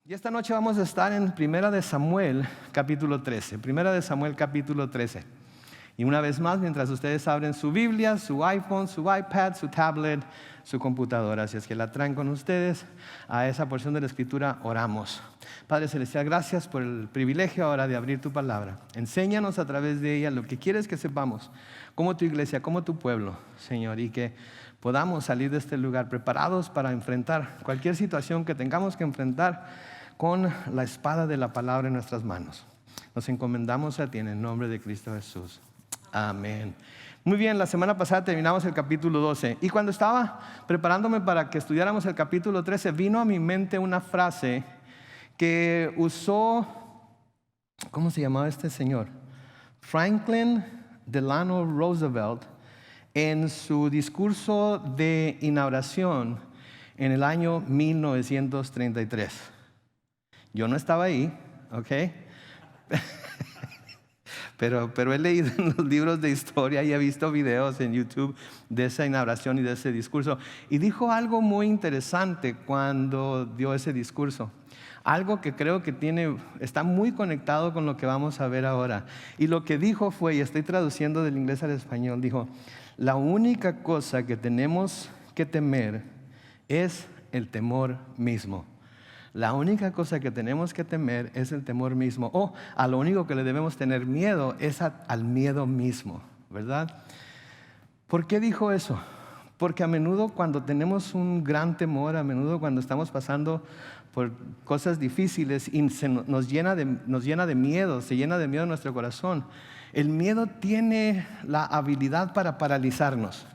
Y esta noche vamos a estar en Primera de Samuel, capítulo 13. Primera de Samuel, capítulo 13. Y una vez más, mientras ustedes abren su Biblia, su iPhone, su iPad, su tablet, su computadora, si es que la traen con ustedes, a esa porción de la Escritura oramos. Padre Celestial, gracias por el privilegio ahora de abrir tu palabra. Enséñanos a través de ella lo que quieres que sepamos, como tu iglesia, como tu pueblo, Señor, y que podamos salir de este lugar preparados para enfrentar cualquier situación que tengamos que enfrentar con la espada de la palabra en nuestras manos. Nos encomendamos a ti en el nombre de Cristo Jesús. Amén. Muy bien, la semana pasada terminamos el capítulo 12 y cuando estaba preparándome para que estudiáramos el capítulo 13, vino a mi mente una frase que usó, ¿cómo se llamaba este señor? Franklin Delano Roosevelt en su discurso de inauguración en el año 1933. Yo no estaba ahí, ¿ok? Pero he leído en los libros de historia y he visto videos en YouTube de esa inauguración y de ese discurso. Y dijo algo muy interesante cuando dio ese discurso. Algo que creo que está muy conectado con lo que vamos a ver ahora. Y lo que dijo fue, y estoy traduciendo del inglés al español, dijo: la única cosa que tenemos que temer es el temor mismo. La única cosa que tenemos que temer es el temor mismo. O a lo único que le debemos tener miedo es al miedo mismo, ¿verdad? ¿Por qué dijo eso? Porque a menudo cuando tenemos un gran temor, a menudo cuando estamos pasando por cosas difíciles y nos llena de miedo, se llena de miedo nuestro corazón. El miedo tiene la habilidad para paralizarnos.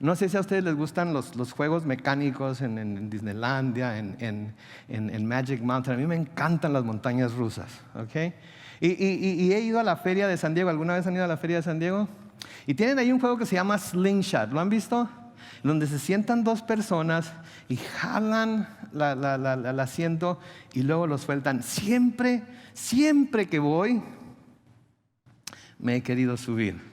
No sé si a ustedes les gustan los juegos mecánicos en Disneylandia, en Magic Mountain. A mí me encantan las montañas rusas, ¿ok? Y he ido a la feria de San Diego. ¿Alguna vez han ido a la feria de San Diego? Y tienen ahí un juego que se llama Slingshot. ¿Lo han visto? Donde se sientan dos personas y jalan el asiento y luego lo sueltan. Siempre que voy, me he querido subir.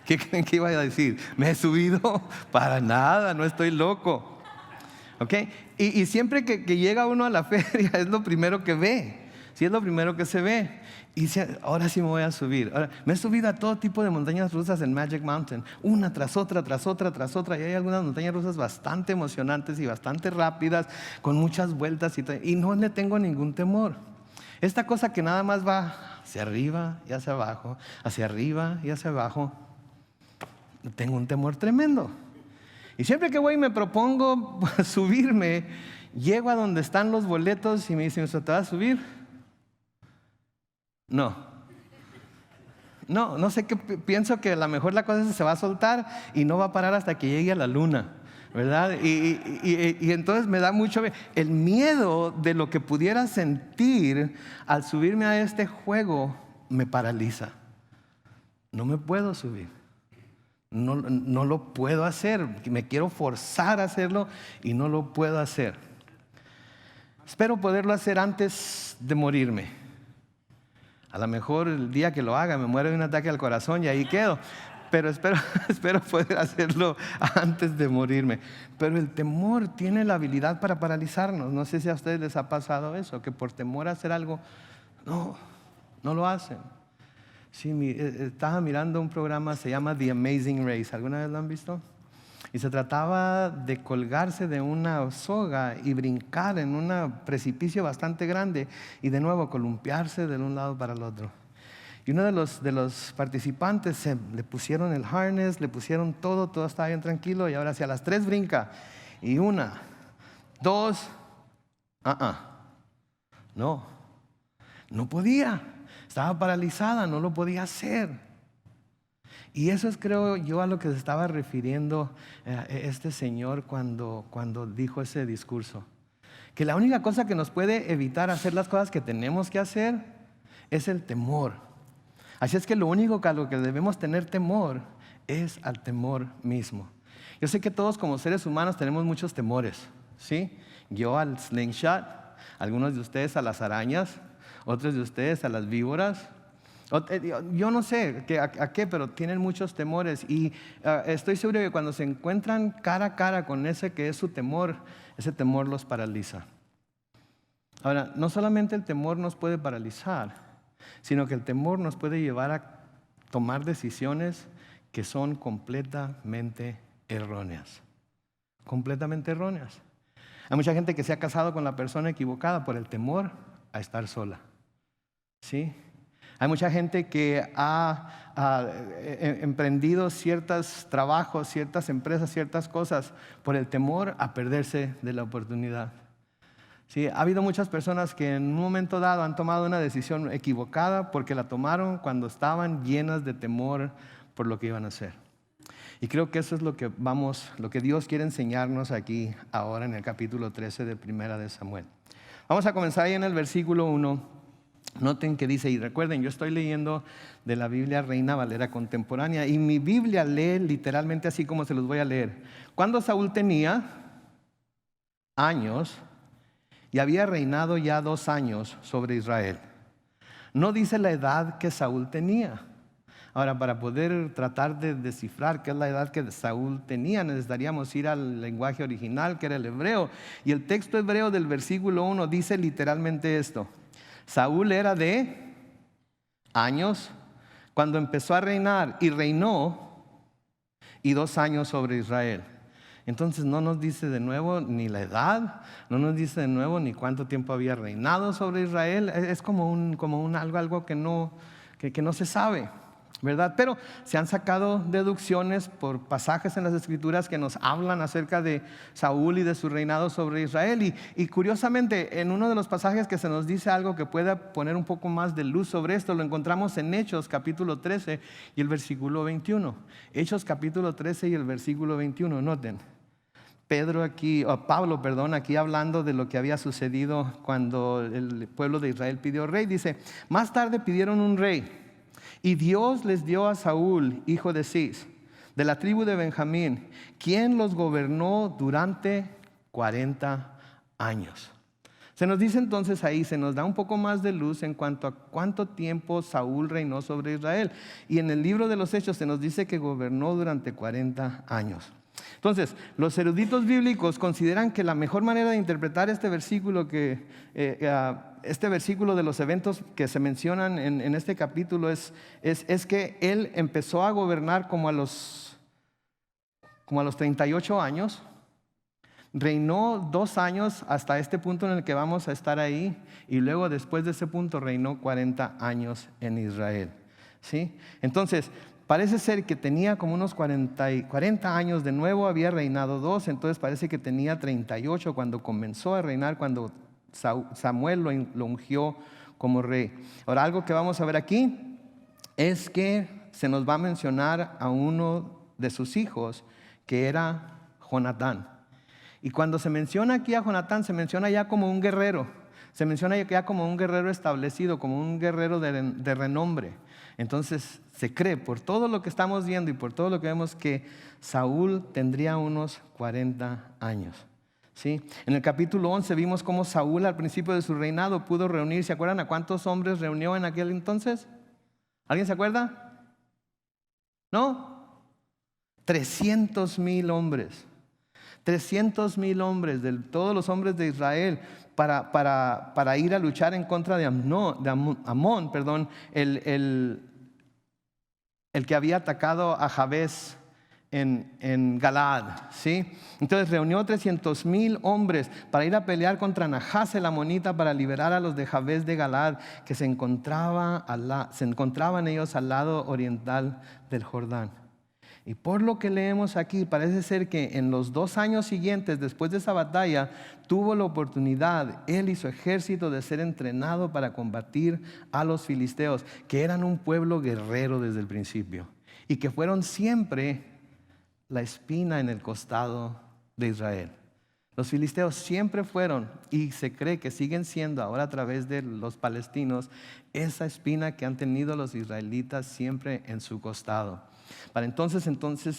¿Qué creen que iba a decir? ¿Me he subido? Para nada, no estoy loco. ¿Ok? Y siempre que llega uno a la feria es lo primero que ve. Sí, es lo primero que se ve. Y dice, ahora sí me voy a subir. Ahora, me he subido a todo tipo de montañas rusas en Magic Mountain. Una tras otra, tras otra, tras otra. Y hay algunas montañas rusas bastante emocionantes y bastante rápidas, con muchas vueltas y no le tengo ningún temor. Esta cosa que nada más va hacia arriba y hacia abajo, hacia arriba y hacia abajo. Tengo un temor tremendo. Y siempre que voy y me propongo subirme, llego a donde están los boletos y me dicen, ¿te vas a subir? No sé qué, pienso que a lo mejor la cosa se va a soltar y no va a parar hasta que llegue a la luna, ¿verdad? Y entonces me da mucho el miedo de lo que pudiera sentir al subirme a este juego. Me paraliza. No me puedo subir. No lo puedo hacer. Me quiero forzar a hacerlo y no lo puedo hacer. Espero poderlo hacer antes de morirme. A lo mejor el día que lo haga me muero de un ataque al corazón y ahí quedo. Pero espero poder hacerlo antes de morirme. Pero el temor tiene la habilidad para paralizarnos. No sé si a ustedes les ha pasado eso, que por temor a hacer algo, no lo hacen. Sí, estaba mirando un programa, se llama The Amazing Race. ¿Alguna vez lo han visto? Y se trataba de colgarse de una soga y brincar en un precipicio bastante grande y de nuevo columpiarse de un lado para el otro. Y uno de los participantes le pusieron el harness, le pusieron todo estaba bien tranquilo y ahora hacia las 3 brinca. Y 1, 2, no podía. Estaba paralizada, no lo podía hacer. Y eso es, creo yo, a lo que se estaba refiriendo este señor cuando dijo ese discurso. Que la única cosa que nos puede evitar hacer las cosas que tenemos que hacer es el temor. Así es que lo único a lo que debemos tener temor es al temor mismo. Yo sé que todos como seres humanos tenemos muchos temores, ¿sí? Yo al slingshot, algunos de ustedes a las arañas, otros de ustedes a las víboras. Yo no sé a qué, pero tienen muchos temores y estoy seguro que cuando se encuentran cara a cara con ese que es su temor, ese temor los paraliza. Ahora, no solamente el temor nos puede paralizar, sino que el temor nos puede llevar a tomar decisiones que son completamente erróneas. Completamente erróneas. Hay mucha gente que se ha casado con la persona equivocada por el temor a estar sola. ¿Sí? Hay mucha gente que ha emprendido ciertos trabajos, ciertas empresas, ciertas cosas por el temor a perderse de la oportunidad. Sí, ha habido muchas personas que en un momento dado han tomado una decisión equivocada porque la tomaron cuando estaban llenas de temor por lo que iban a hacer. Y creo que eso es lo que Dios quiere enseñarnos aquí ahora en el capítulo 13 de Primera de Samuel. Vamos a comenzar ahí en el versículo 1. Noten que dice, y recuerden, yo estoy leyendo de la Biblia Reina Valera contemporánea, y mi Biblia lee literalmente así como se los voy a leer. Cuando Saúl tenía años y había reinado ya 2 años sobre Israel. No dice la edad que Saúl tenía. Ahora, para poder tratar de descifrar qué es la edad que Saúl tenía, necesitaríamos ir al lenguaje original, que era el hebreo. Y el texto hebreo del versículo 1 dice literalmente esto. Saúl era de años cuando empezó a reinar y reinó y 2 años sobre Israel. Entonces no nos dice de nuevo ni la edad, no nos dice de nuevo ni cuánto tiempo había reinado sobre Israel. Es como algo que no se sabe, ¿verdad? Pero se han sacado deducciones por pasajes en las Escrituras que nos hablan acerca de Saúl y de su reinado sobre Israel. Y curiosamente, en uno de los pasajes que se nos dice algo que pueda poner un poco más de luz sobre esto, lo encontramos en Hechos capítulo 13 y el versículo 21. Hechos capítulo 13 y el versículo 21, noten. Pablo, aquí hablando de lo que había sucedido cuando el pueblo de Israel pidió rey, dice, más tarde pidieron un rey y Dios les dio a Saúl, hijo de Cis, de la tribu de Benjamín, quien los gobernó durante 40 años. Se nos dice entonces ahí, se nos da un poco más de luz en cuanto a cuánto tiempo Saúl reinó sobre Israel. Y en el libro de los Hechos se nos dice que gobernó durante 40 años. Entonces, los eruditos bíblicos consideran que la mejor manera de interpretar este versículo, este versículo de los eventos que se mencionan en este capítulo es que él empezó a gobernar como a los 38 años, reinó 2 años hasta este punto en el que vamos a estar ahí, y luego después de ese punto reinó 40 años en Israel. ¿Sí? Entonces, parece ser que tenía como unos 40 años, de nuevo había reinado 2, entonces parece que tenía 38 cuando comenzó a reinar, cuando Samuel lo ungió como rey. Ahora, algo que vamos a ver aquí es que se nos va a mencionar a uno de sus hijos, que era Jonatán. Y cuando se menciona aquí a Jonatán, se menciona ya como un guerrero, se menciona ya como un guerrero establecido, como un guerrero de renombre. Entonces se cree, por todo lo que estamos viendo y por todo lo que vemos, que Saúl tendría unos 40 años. ¿Sí? En el capítulo 11 vimos cómo Saúl al principio de su reinado pudo reunir. ¿Se acuerdan a cuántos hombres reunió en aquel entonces? ¿Alguien se acuerda? ¿No? 300,000 hombres. 300,000 hombres, de todos los hombres de Israel, para ir a luchar en contra de Amón, el que había atacado a Jabes en Galaad, ¿sí? Entonces reunió 300,000 hombres para ir a pelear contra Nahas el amonita, para liberar a los de Jabes de Galaad, que se encontraban ellos al lado oriental del Jordán. Y por lo que leemos aquí, parece ser que en los 2 años siguientes, después de esa batalla, tuvo la oportunidad, él y su ejército, de ser entrenado para combatir a los filisteos, que eran un pueblo guerrero desde el principio, y que fueron siempre la espina en el costado de Israel. Los filisteos siempre fueron, y se cree que siguen siendo ahora a través de los palestinos, esa espina que han tenido los israelitas siempre en su costado. Para entonces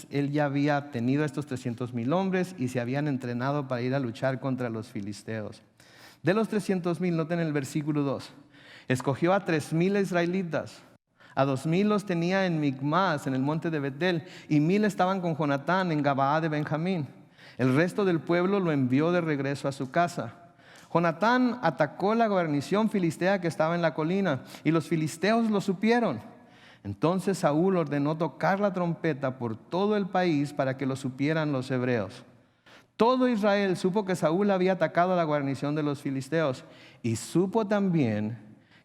él ya había tenido estos 300,000 hombres y se habían entrenado para ir a luchar contra los filisteos. De los 300,000, noten el versículo 2, escogió a 3,000 israelitas, a 2,000 los tenía en Micmas, en el monte de Betel, y 1,000 estaban con Jonatán en Gabaa de Benjamín. El resto del pueblo lo envió de regreso a su casa. Jonatán atacó la guarnición filistea que estaba en la colina, y los filisteos lo supieron. Entonces Saúl ordenó tocar la trompeta por todo el país para que lo supieran los hebreos. Todo Israel supo que Saúl había atacado a la guarnición de los filisteos, y supo también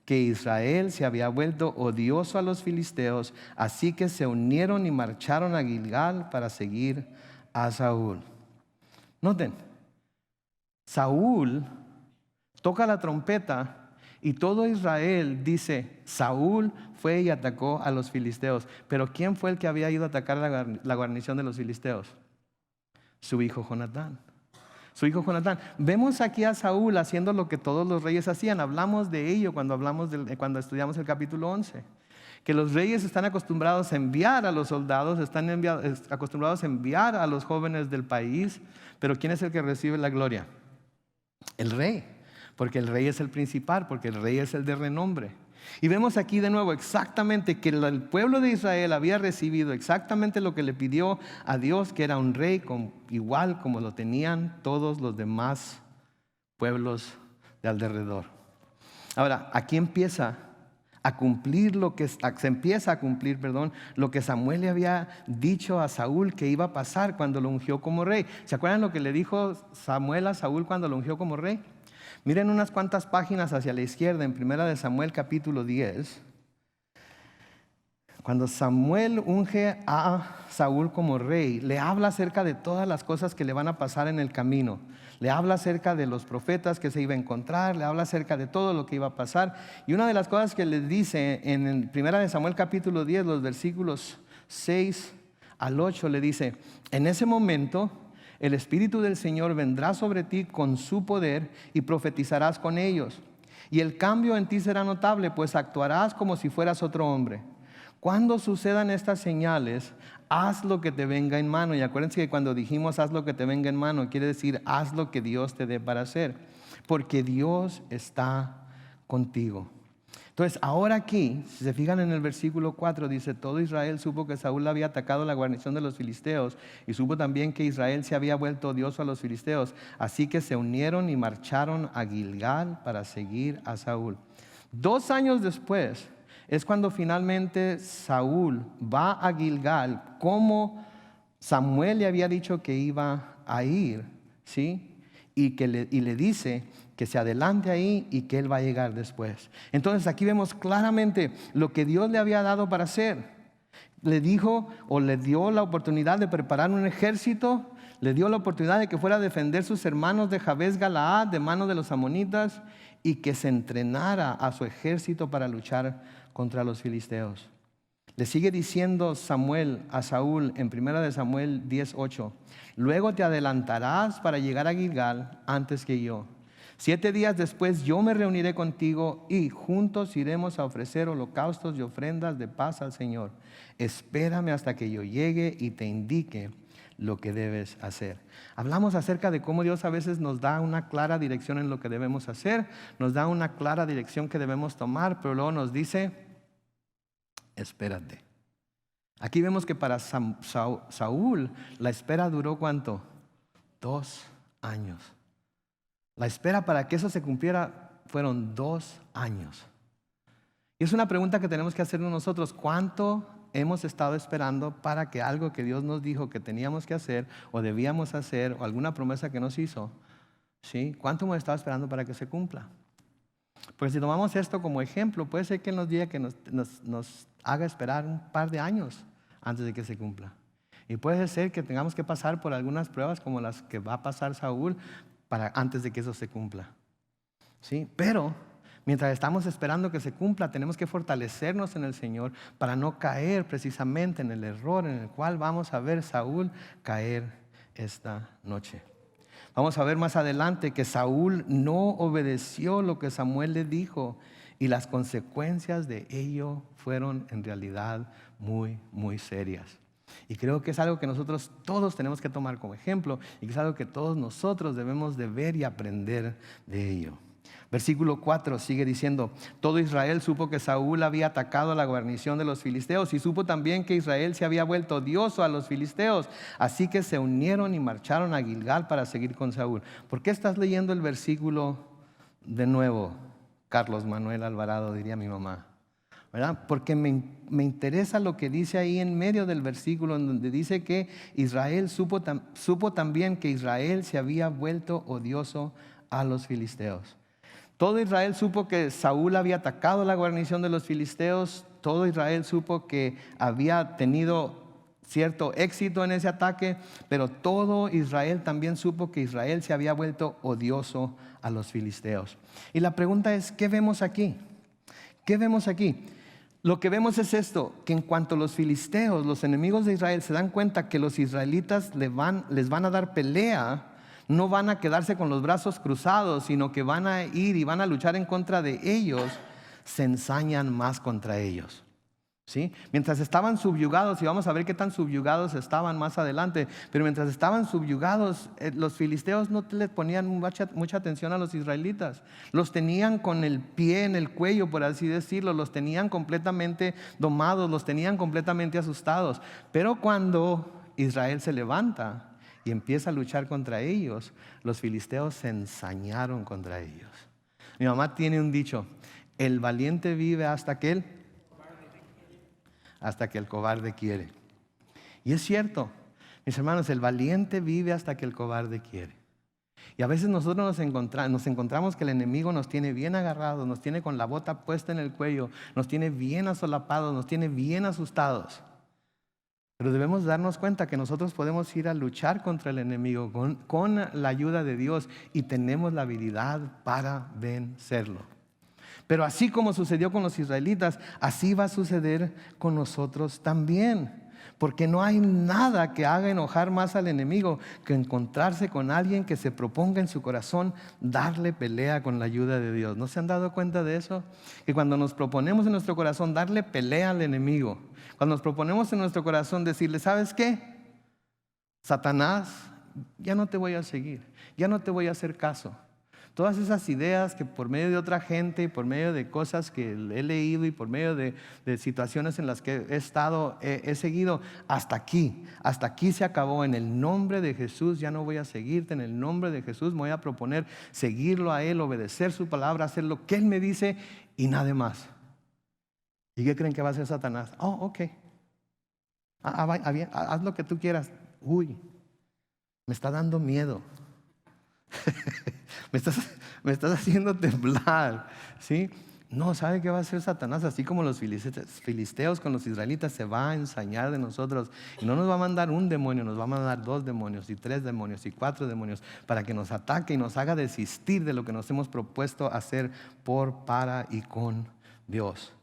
que Israel se había vuelto odioso a los filisteos, así que se unieron y marcharon a Gilgal para seguir a Saúl. Noten, Saúl toca la trompeta y todo Israel dice, Saúl fue y atacó a los filisteos. Pero ¿quién fue el que había ido a atacar la guarnición de los filisteos? Su hijo Jonatán. Su hijo Jonatán. Vemos aquí a Saúl haciendo lo que todos los reyes hacían. Hablamos de ello cuando estudiamos el capítulo 11. Que los reyes están acostumbrados a enviar a los soldados, acostumbrados a enviar a los jóvenes del país. Pero ¿quién es el que recibe la gloria? El rey. Porque el rey es el principal, porque el rey es el de renombre. Y vemos aquí de nuevo exactamente que el pueblo de Israel había recibido exactamente lo que le pidió a Dios, que era un rey igual como lo tenían todos los demás pueblos de alrededor. Ahora, aquí se empieza a cumplir lo que Samuel le había dicho a Saúl que iba a pasar cuando lo ungió como rey. ¿Se acuerdan lo que le dijo Samuel a Saúl cuando lo ungió como rey? Miren unas cuantas páginas hacia la izquierda en 1 Samuel capítulo 10. Cuando Samuel unge a Saúl como rey, le habla acerca de todas las cosas que le van a pasar en el camino. Le habla acerca de los profetas que se iba a encontrar, le habla acerca de todo lo que iba a pasar. Y una de las cosas que le dice en 1 Samuel capítulo 10, los versículos 6 al 8, le dice, en ese momento el Espíritu del Señor vendrá sobre ti con su poder y profetizarás con ellos. Y el cambio en ti será notable, pues actuarás como si fueras otro hombre. Cuando sucedan estas señales, haz lo que te venga en mano. Y acuérdense que cuando dijimos haz lo que te venga en mano, quiere decir haz lo que Dios te dé para hacer. Porque Dios está contigo. Entonces, ahora aquí, si se fijan en el versículo 4, dice, todo Israel supo que Saúl había atacado la guarnición de los filisteos y supo también que Israel se había vuelto odioso a los filisteos. Así que se unieron y marcharon a Gilgal para seguir a Saúl. 2 años después es cuando finalmente Saúl va a Gilgal, como Samuel le había dicho que iba a ir, ¿sí? Y le dice que se adelante ahí y que él va a llegar después. Entonces aquí vemos claramente lo que Dios le había dado para hacer. Le dijo o le dio la oportunidad de preparar un ejército, le dio la oportunidad de que fuera a defender sus hermanos de Jabes Galaad de manos de los amonitas y que se entrenara a su ejército para luchar contra los filisteos. Le sigue diciendo Samuel a Saúl en 1 Samuel 10:8, luego te adelantarás para llegar a Gilgal antes que yo. 7 días después yo me reuniré contigo y juntos iremos a ofrecer holocaustos y ofrendas de paz al Señor. Espérame hasta que yo llegue y te indique lo que debes hacer. Hablamos acerca de cómo Dios a veces nos da una clara dirección en lo que debemos hacer, nos da una clara dirección que debemos tomar, pero luego nos dice, espérate. Aquí vemos que para Saúl la espera duró ¿cuánto? 2 años. La espera para que eso se cumpliera fueron 2 años. Y es una pregunta que tenemos que hacernos nosotros. ¿Cuánto hemos estado esperando para que algo que Dios nos dijo que teníamos que hacer o debíamos hacer o alguna promesa que nos hizo, ¿sí? ¿Cuánto hemos estado esperando para que se cumpla? Pues si tomamos esto como ejemplo, puede ser que Él nos diga que nos haga esperar un par de años antes de que se cumpla. Y puede ser que tengamos que pasar por algunas pruebas como las que va a pasar Saúl antes de que eso se cumpla. ¿Sí? Pero mientras estamos esperando que se cumpla, tenemos que fortalecernos en el Señor para no caer precisamente en el error en el cual vamos a ver Saúl caer esta noche. Vamos a ver más adelante que Saúl no obedeció lo que Samuel le dijo y las consecuencias de ello fueron en realidad muy, muy serias. Y creo que es algo que nosotros todos tenemos que tomar como ejemplo y que es algo que todos nosotros debemos de ver y aprender de ello. Versículo 4 sigue diciendo, todo Israel supo que Saúl había atacado a la guarnición de los filisteos y supo también que Israel se había vuelto odioso a los filisteos. Así que se unieron y marcharon a Gilgal para seguir con Saúl. ¿Por qué estás leyendo el versículo de nuevo, Carlos Manuel Alvarado, diría mi mamá, ¿verdad? Porque me interesa lo que dice ahí en medio del versículo, en donde dice que Israel supo también que Israel se había vuelto odioso a los filisteos. Todo Israel supo que Saúl había atacado la guarnición de los filisteos. Todo Israel supo que había tenido cierto éxito en ese ataque, pero todo Israel también supo que Israel se había vuelto odioso a los filisteos. Y la pregunta es, ¿qué vemos aquí? ¿Qué vemos aquí? Lo que vemos es esto, que en cuanto los filisteos, los enemigos de Israel, se dan cuenta que los israelitas les van a dar pelea, no van a quedarse con los brazos cruzados, sino que van a ir y van a luchar en contra de ellos, se ensañan más contra ellos. ¿Sí? Mientras estaban subyugados, y vamos a ver qué tan subyugados estaban más adelante, pero mientras estaban subyugados, los filisteos no les ponían mucha atención a los israelitas. Los tenían con el pie en el cuello, por así decirlo, los tenían completamente domados, los tenían completamente asustados. Pero cuando Israel se levanta y empieza a luchar contra ellos, los filisteos se ensañaron contra ellos. Mi mamá tiene un dicho: el valiente vive hasta que el cobarde quiere. Y es cierto, mis hermanos, el valiente vive hasta que el cobarde quiere. Y a veces nosotros nos encontramos que el enemigo nos tiene bien agarrados, nos tiene con la bota puesta en el cuello, nos tiene bien asolapados, nos tiene bien asustados. Pero debemos darnos cuenta que nosotros podemos ir a luchar contra el enemigo con la ayuda de Dios, y tenemos la habilidad para vencerlo. Pero así como sucedió con los israelitas, así va a suceder con nosotros también. Porque no hay nada que haga enojar más al enemigo que encontrarse con alguien que se proponga en su corazón darle pelea con la ayuda de Dios. ¿No se han dado cuenta de eso? Que cuando nos proponemos en nuestro corazón darle pelea al enemigo, cuando nos proponemos en nuestro corazón decirle, ¿sabes qué? Satanás, ya no te voy a seguir, ya no te voy a hacer caso. Todas esas ideas que por medio de otra gente, por medio de cosas que he leído y por medio de situaciones en las que he estado, he seguido, hasta aquí se acabó. En el nombre de Jesús ya no voy a seguirte, en el nombre de Jesús me voy a proponer seguirlo a Él, obedecer su palabra, hacer lo que Él me dice y nada más. ¿Y qué creen que va a hacer Satanás? Oh, ok, haz lo que tú quieras. Uy, me está dando miedo. me estás haciendo temblar, ¿sí? No, ¿sabe qué va a hacer Satanás? Así como los filisteos con los israelitas, se va a ensañar de nosotros, y no nos va a mandar un demonio, nos va a mandar 2 demonios y 3 demonios y 4 demonios para que nos ataque y nos haga desistir de lo que nos hemos propuesto hacer por, para y con Dios.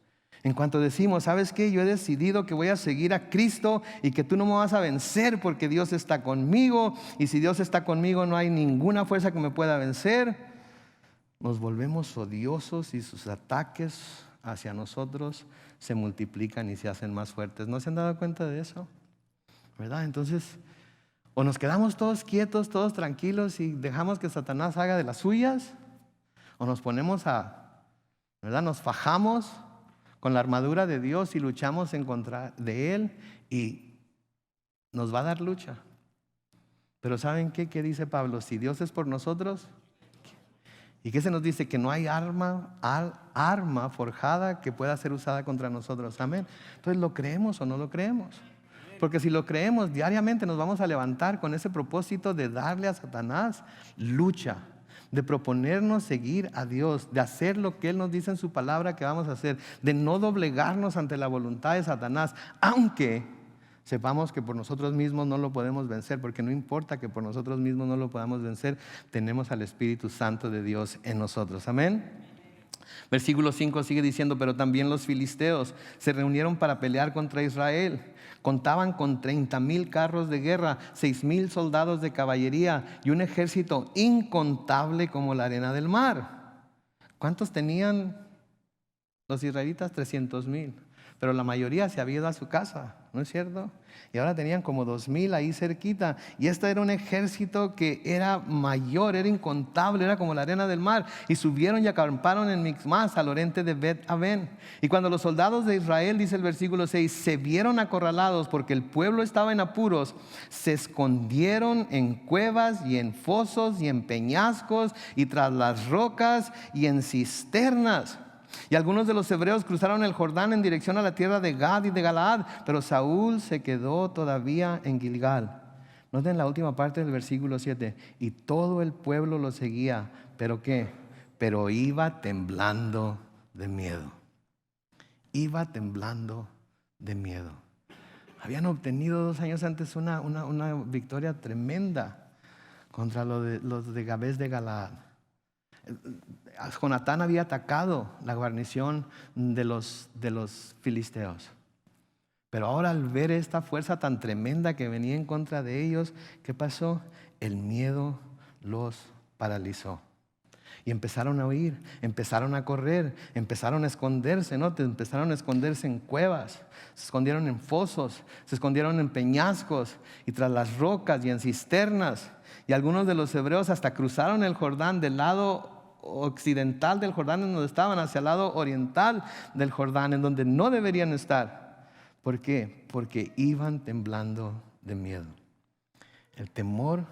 En cuanto decimos, ¿sabes qué? Yo he decidido que voy a seguir a Cristo y que tú no me vas a vencer porque Dios está conmigo, y si Dios está conmigo no hay ninguna fuerza que me pueda vencer, nos volvemos odiosos y sus ataques hacia nosotros se multiplican y se hacen más fuertes. ¿No se han dado cuenta de eso? ¿Verdad? Entonces, o nos quedamos todos quietos, todos tranquilos y dejamos que Satanás haga de las suyas, o nos ponemos ¿verdad? Nos fajamos con la armadura de Dios y luchamos en contra de Él, y nos va a dar lucha. Pero ¿saben qué? ¿Qué dice Pablo? Si Dios es por nosotros, ¿y qué se nos dice? Que no hay arma forjada que pueda ser usada contra nosotros. Amén. Entonces, ¿lo creemos o no lo creemos? Porque si lo creemos, diariamente nos vamos a levantar con ese propósito de darle a Satanás lucha, de proponernos seguir a Dios, de hacer lo que Él nos dice en su palabra que vamos a hacer, de no doblegarnos ante la voluntad de Satanás, aunque sepamos que por nosotros mismos no lo podemos vencer, porque no importa que por nosotros mismos no lo podamos vencer, tenemos al Espíritu Santo de Dios en nosotros. Amén. Versículo 5 sigue diciendo, pero también los filisteos se reunieron para pelear contra Israel. Contaban con 30,000 carros de guerra, 6,000 soldados de caballería y un ejército incontable como la arena del mar. ¿Cuántos tenían los israelitas? 300,000. pero la mayoría se había ido a su casa, ¿no es cierto? Y ahora tenían como 2,000 ahí cerquita. Y este era un ejército que era mayor, era incontable, era como la arena del mar. Y subieron y acamparon en Micmas, al oriente de Bet-Aven. Y cuando los soldados de Israel, dice el versículo 6, se vieron acorralados porque el pueblo estaba en apuros, se escondieron en cuevas y en fosos y en peñascos y tras las rocas y en cisternas. Y algunos de los hebreos cruzaron el Jordán en dirección a la tierra de Gad y de Galaad, pero Saúl se quedó todavía en Gilgal. Noten la última parte del versículo 7. Y todo el pueblo lo seguía, ¿pero qué? Pero iba temblando de miedo. Iba temblando de miedo. Habían obtenido 2 años antes una victoria tremenda contra los de Gabés de Galaad. Jonatán había atacado la guarnición de los filisteos. Pero ahora, al ver esta fuerza tan tremenda que venía en contra de ellos, ¿qué pasó? El miedo los paralizó. Y empezaron a huir, empezaron a correr, empezaron a esconderse, ¿no? Empezaron a esconderse en cuevas, se escondieron en fosos, se escondieron en peñascos y tras las rocas y en cisternas. Y algunos de los hebreos hasta cruzaron el Jordán del lado occidental del Jordán, en donde estaban, hacia el lado oriental del Jordán, en donde no deberían estar. ¿Por qué? Porque iban temblando de miedo. El temor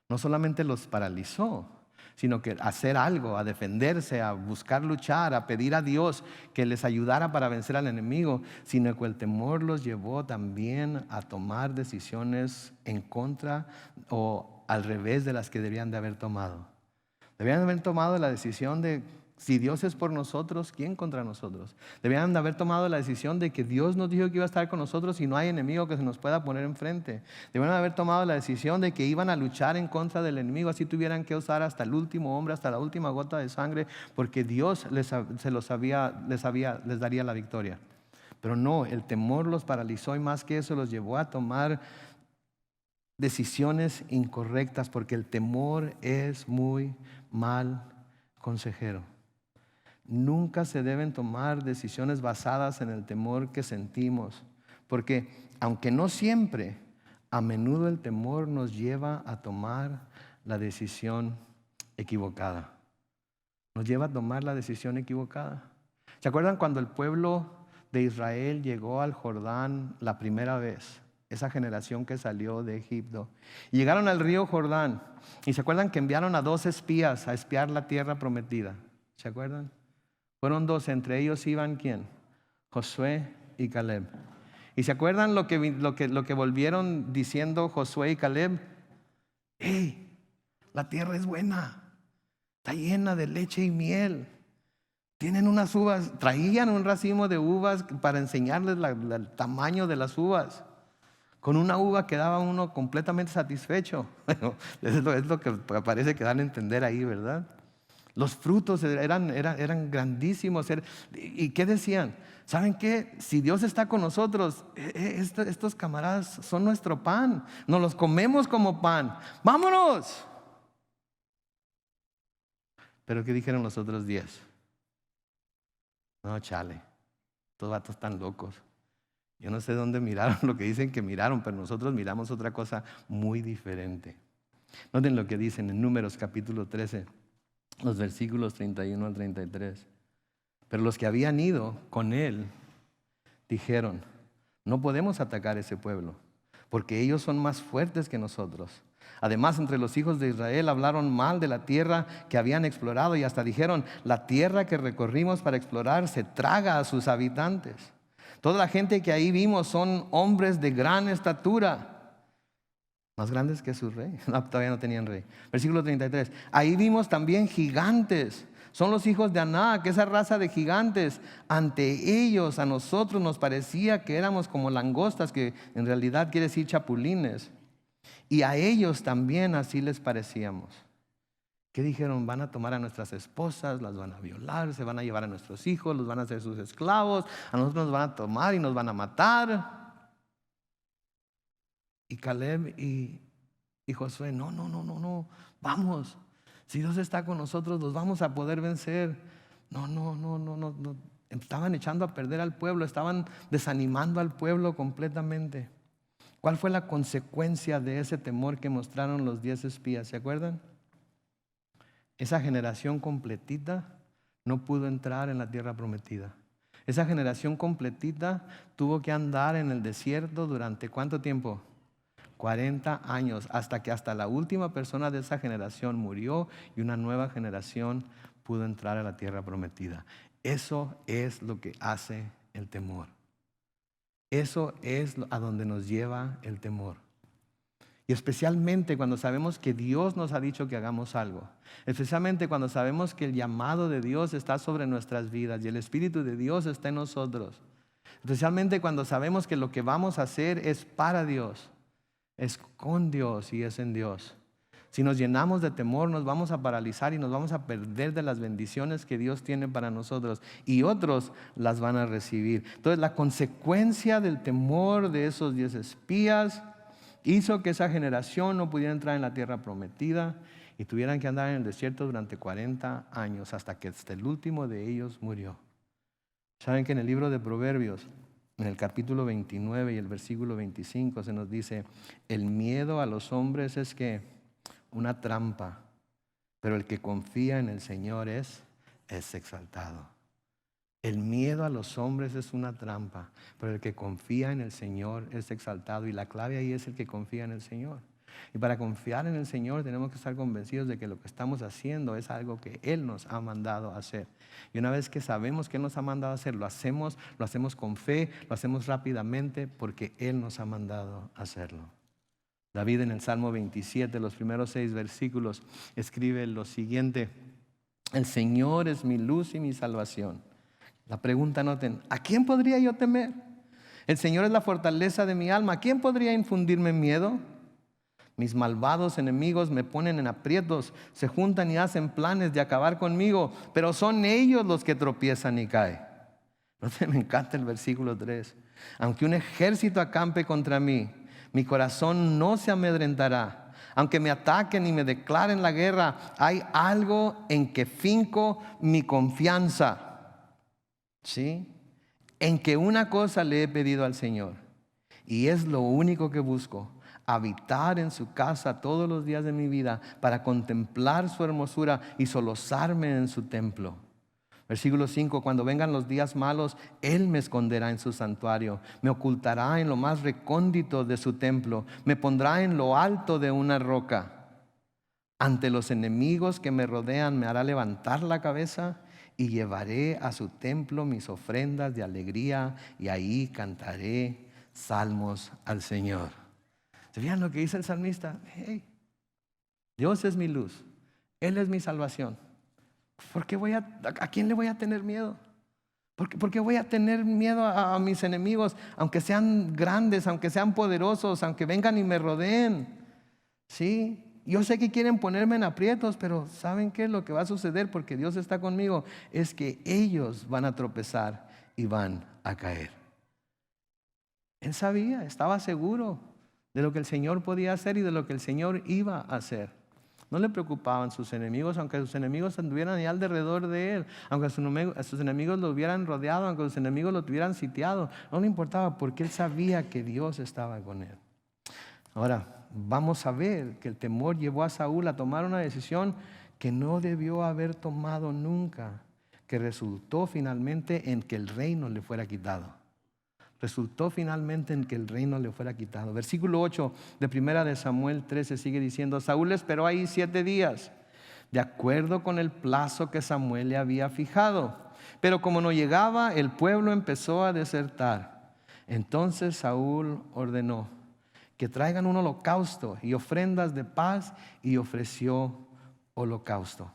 no solamente los paralizó, sino que hacer algo, a defenderse, a buscar luchar, a pedir a Dios que les ayudara para vencer al enemigo, sino que el temor los llevó también a tomar decisiones en contra o al revés de las que debían de haber tomado. Debían haber tomado la decisión de, si Dios es por nosotros, ¿quién contra nosotros? Debían de haber tomado la decisión de que Dios nos dijo que iba a estar con nosotros y no hay enemigo que se nos pueda poner enfrente. Debían haber tomado la decisión de que iban a luchar en contra del enemigo, así tuvieran que usar hasta el último hombre, hasta la última gota de sangre, porque Dios les daría la victoria. Pero no, el temor los paralizó y más que eso los llevó a tomar decisiones incorrectas, porque el temor es muy mal consejero. Nunca se deben tomar decisiones basadas en el temor que sentimos, porque aunque no siempre, a menudo el temor nos lleva a tomar la decisión equivocada. Nos lleva a tomar la decisión equivocada. ¿Se acuerdan cuando el pueblo de Israel llegó al Jordán la primera vez? Esa generación que salió de Egipto. Y llegaron al río Jordán. Y se acuerdan que enviaron a 2 espías a espiar la tierra prometida. ¿Se acuerdan? Fueron 2, entre ellos iban ¿quién? Josué y Caleb. ¿Y se acuerdan lo que volvieron diciendo Josué y Caleb? ¡Hey! La tierra es buena. Está llena de leche y miel. Tienen unas uvas. Traían un racimo de uvas para enseñarles el tamaño de las uvas. Con una uva quedaba uno completamente satisfecho. Bueno, es lo que parece que dan a entender ahí, ¿verdad? Los frutos eran grandísimos. ¿Y qué decían? ¿Saben qué? Si Dios está con nosotros, estos camaradas son nuestro pan. Nos los comemos como pan. ¡Vámonos! Pero ¿qué dijeron los otros 10? No, chale, estos vatos están locos. Yo no sé dónde miraron lo que dicen que miraron, pero nosotros miramos otra cosa muy diferente. Noten lo que dicen en Números capítulo 13, los versículos 31 al 33. Pero los que habían ido con él dijeron: no podemos atacar ese pueblo, porque ellos son más fuertes que nosotros. Además, entre los hijos de Israel hablaron mal de la tierra que habían explorado y hasta dijeron: la tierra que recorrimos para explorar se traga a sus habitantes. Toda la gente que ahí vimos son hombres de gran estatura, más grandes que su rey. No, todavía no tenían rey. Versículo 33. Ahí vimos también gigantes. Son los hijos de Aná, que esa raza de gigantes. Ante ellos, a nosotros nos parecía que éramos como langostas, que en realidad quiere decir chapulines. Y a ellos también así les parecíamos. ¿Qué dijeron? Van a tomar a nuestras esposas, las van a violar, se van a llevar a nuestros hijos, los van a hacer sus esclavos, a nosotros nos van a tomar y nos van a matar. Y Caleb y Josué: no, vamos. Si Dios está con nosotros, los vamos a poder vencer. No. estaban echando a perder al pueblo, estaban desanimando al pueblo completamente. ¿Cuál fue la consecuencia de ese temor que mostraron los 10 espías? ¿Se acuerdan? Esa generación completita no pudo entrar en la tierra prometida. Esa generación completita tuvo que andar en el desierto durante ¿cuánto tiempo? 40 años, hasta la última persona de esa generación murió y una nueva generación pudo entrar a la tierra prometida. Eso es lo que hace el temor. Eso es a donde nos lleva el temor. Y especialmente cuando sabemos que Dios nos ha dicho que hagamos algo. Especialmente cuando sabemos que el llamado de Dios está sobre nuestras vidas y el Espíritu de Dios está en nosotros. Especialmente cuando sabemos que lo que vamos a hacer es para Dios, es con Dios y es en Dios. Si nos llenamos de temor, nos vamos a paralizar y nos vamos a perder de las bendiciones que Dios tiene para nosotros, y otros las van a recibir. Entonces, la consecuencia del temor de esos 10 espías hizo que esa generación no pudiera entrar en la tierra prometida y tuvieran que andar en el desierto durante 40 años, hasta el último de ellos murió. Saben que en el libro de Proverbios, en el capítulo 29 y el versículo 25, se nos dice: el miedo a los hombres es que una trampa, pero el que confía en el Señor es exaltado. El miedo a los hombres es una trampa, pero el que confía en el Señor es exaltado. Y la clave ahí es el que confía en el Señor. Y para confiar en el Señor tenemos que estar convencidos de que lo que estamos haciendo es algo que Él nos ha mandado a hacer. Y una vez que sabemos que Él nos ha mandado a hacer, lo hacemos con fe, lo hacemos rápidamente porque Él nos ha mandado a hacerlo. David en el Salmo 27, los primeros 6 versículos, escribe lo siguiente: el Señor es mi luz y mi salvación. La pregunta, noten, ¿a quién podría yo temer? El Señor es la fortaleza de mi alma. ¿A quién podría infundirme miedo? Mis malvados enemigos me ponen en aprietos, se juntan y hacen planes de acabar conmigo, pero son ellos los que tropiezan y caen. Me encanta el versículo 3. Aunque un ejército acampe contra mí, mi corazón no se amedrentará. Aunque me ataquen y me declaren la guerra, hay algo en que finco mi confianza. ¿Sí? En que una cosa le he pedido al Señor, y es lo único que busco: habitar en su casa todos los días de mi vida, para contemplar su hermosura y solozarme en su templo. Versículo 5: cuando vengan los días malos, Él me esconderá en su santuario, me ocultará en lo más recóndito de su templo, me pondrá en lo alto de una roca. Ante los enemigos que me rodean me hará levantar la cabeza, y llevaré a su templo mis ofrendas de alegría, y ahí cantaré salmos al Señor. ¿Se fijan lo que dice el salmista? Hey, Dios es mi luz, Él es mi salvación. ¿A quién le voy a tener miedo? ¿Por qué voy a tener miedo a mis enemigos? Aunque sean grandes, aunque sean poderosos, aunque vengan y me rodeen. ¿Sí? Yo sé que quieren ponerme en aprietos, pero ¿saben qué? Lo que va a suceder, porque Dios está conmigo, es que ellos van a tropezar y van a caer. Él sabía, estaba seguro de lo que el Señor podía hacer y de lo que el Señor iba a hacer. No le preocupaban sus enemigos, aunque sus enemigos anduvieran ahí alrededor de él, aunque sus enemigos lo hubieran rodeado, aunque sus enemigos lo tuvieran sitiado. No le importaba, porque él sabía que Dios estaba con él. Ahora, vamos a ver que el temor llevó a Saúl a tomar una decisión que no debió haber tomado nunca, que resultó finalmente en que el reino le fuera quitado. Versículo 8 de 1 Samuel 13 sigue diciendo: Saúl esperó ahí 7 días, de acuerdo con el plazo que Samuel le había fijado. Pero como no llegaba, el pueblo empezó a desertar. Entonces Saúl ordenó que traigan un holocausto y ofrendas de paz, y ofreció holocausto.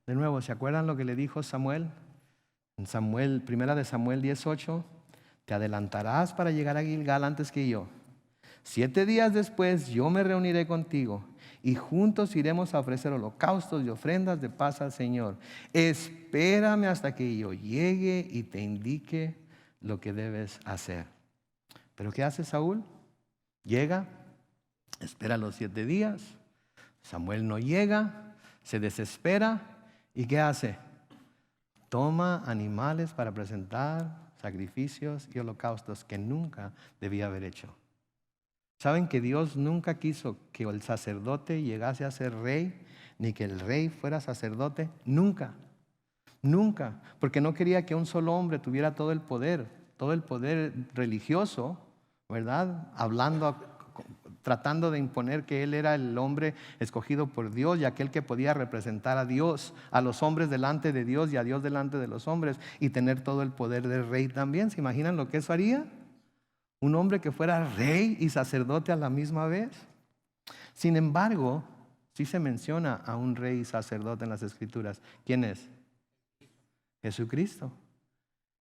De nuevo, ¿se acuerdan lo que le dijo Samuel? En 1 Samuel 18: te adelantarás para llegar a Gilgal antes que yo. 7 días después yo me reuniré contigo, y juntos iremos a ofrecer holocaustos y ofrendas de paz al Señor. Espérame hasta que yo llegue y te indique lo que debes hacer. ¿Pero qué hace Saúl? Llega, espera los 7 días. Samuel no llega, se desespera. ¿Y qué hace? Toma animales para presentar sacrificios y holocaustos que nunca debía haber hecho. ¿Saben que Dios nunca quiso que el sacerdote llegase a ser rey, ni que el rey fuera sacerdote? Nunca, nunca, porque no quería que un solo hombre tuviera todo el poder religioso, ¿verdad? Tratando de imponer que él era el hombre escogido por Dios y aquel que podía representar a Dios, a los hombres delante de Dios y a Dios delante de los hombres, y tener todo el poder del rey también. ¿Se imaginan lo que eso haría? Un hombre que fuera rey y sacerdote a la misma vez. Sin embargo, sí se menciona a un rey y sacerdote en las Escrituras. ¿Quién es? Jesucristo.